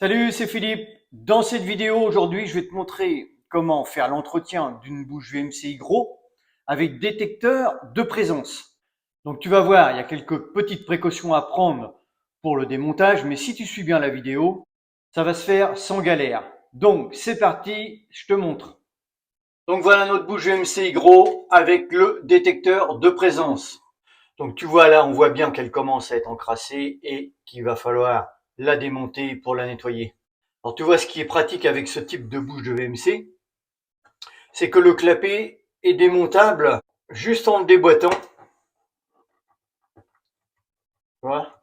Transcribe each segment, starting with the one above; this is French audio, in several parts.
Salut, c'est Philippe. Dans cette vidéo aujourd'hui, je vais te montrer comment faire l'entretien d'une bouche VMCI gros avec détecteur de présence. Donc tu vas voir, il y a quelques petites précautions à prendre pour le démontage, mais si tu suis bien la vidéo, ça va se faire sans galère. Donc c'est parti, je te montre. Donc voilà notre bouche VMCI gros avec le détecteur de présence. Donc tu vois là, on voit bien qu'elle commence à être encrassée et qu'il va falloir la démonter pour la nettoyer. Alors tu vois, ce qui est pratique avec ce type de bouche de VMC, c'est que le clapet est démontable juste en le déboîtant. Voilà.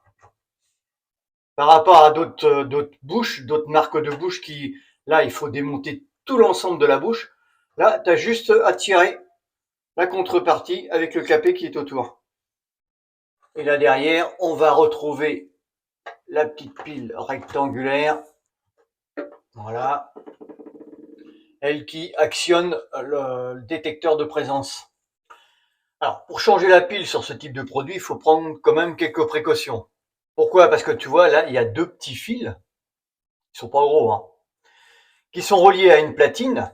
Par rapport à d'autres bouches, d'autres marques de bouches qui, là, il faut démonter tout l'ensemble de la bouche. Là, tu as juste à tirer la contrepartie avec le clapet qui est autour. Et là derrière, on va retrouver la petite pile rectangulaire. Voilà. Elle qui actionne le détecteur de présence. Alors, pour changer la pile sur ce type de produit, il faut prendre quand même quelques précautions. Pourquoi? Parce que tu vois, là, il y a deux petits fils, ils sont pas gros, hein, qui sont reliés à une platine.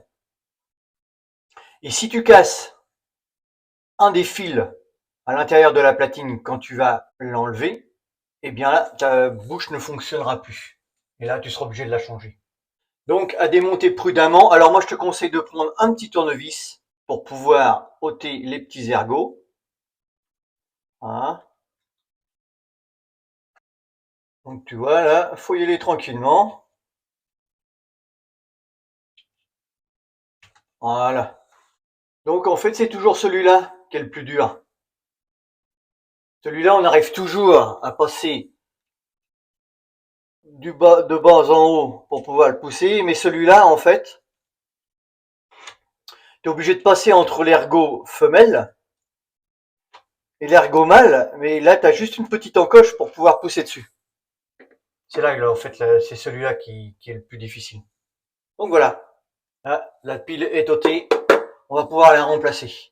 Et si tu casses un des fils à l'intérieur de la platine quand tu vas l'enlever, eh bien là, ta bouche ne fonctionnera plus. Et là, tu seras obligé de la changer. Donc, à démonter prudemment. Alors moi, je te conseille de prendre un petit tournevis pour pouvoir ôter les petits ergots. Voilà. Donc tu vois, là, faut y aller tranquillement. Voilà. Donc en fait, c'est toujours celui-là qui est le plus dur. Celui-là, on arrive toujours à passer de bas en haut pour pouvoir le pousser, mais celui-là, en fait, tu es obligé de passer entre l'ergot femelle et l'ergot mâle, mais là, tu as juste une petite encoche pour pouvoir pousser dessus. C'est là, en fait, c'est celui-là qui est le plus difficile. Donc voilà, là, la pile est ôtée, on va pouvoir la remplacer.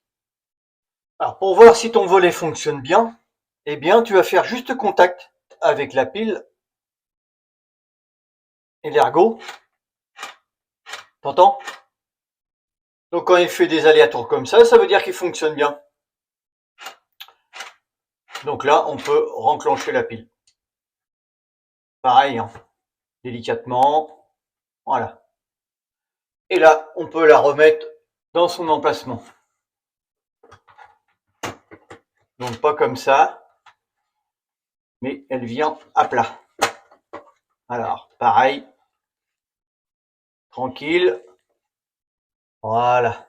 Alors pour voir si ton volet fonctionne bien, eh bien tu vas faire juste contact avec la pile et l'ergot. T'entends? Donc quand il fait des aléatoires comme ça veut dire qu'il fonctionne bien. Donc là, on peut renclencher la pile. Pareil, hein, délicatement. Voilà. Et là, on peut la remettre dans son emplacement. Donc pas comme ça, mais elle vient à plat. Alors, pareil. Tranquille. Voilà.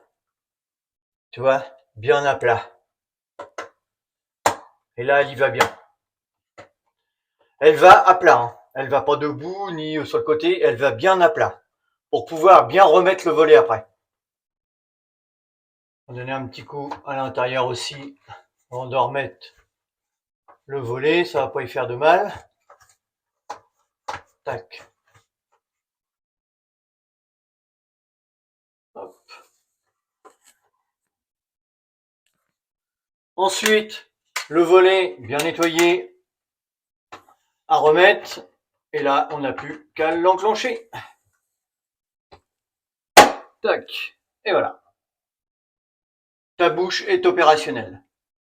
Tu vois, bien à plat. Et là, elle y va bien. Elle va à plat, hein. Elle va pas debout ni sur le côté, elle va bien à plat pour pouvoir bien remettre le volet après. On va donner un petit coup à l'intérieur aussi avant de remettre le volet, ça va pas y faire de mal. Tac. Hop. Ensuite, le volet bien nettoyé à remettre. Et là, on n'a plus qu'à l'enclencher. Tac. Et voilà. Ta bouche est opérationnelle.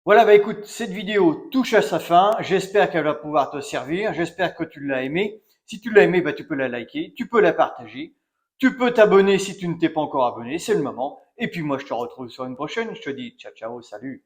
Voilà, bah écoute, cette vidéo touche à sa fin. J'espère qu'elle va pouvoir te servir. J'espère que tu l'as aimé. Si tu l'as aimé, bah tu peux la liker, tu peux la partager. Tu peux t'abonner si tu ne t'es pas encore abonné, c'est le moment. Et puis moi, je te retrouve sur une prochaine. Je te dis ciao, ciao, salut.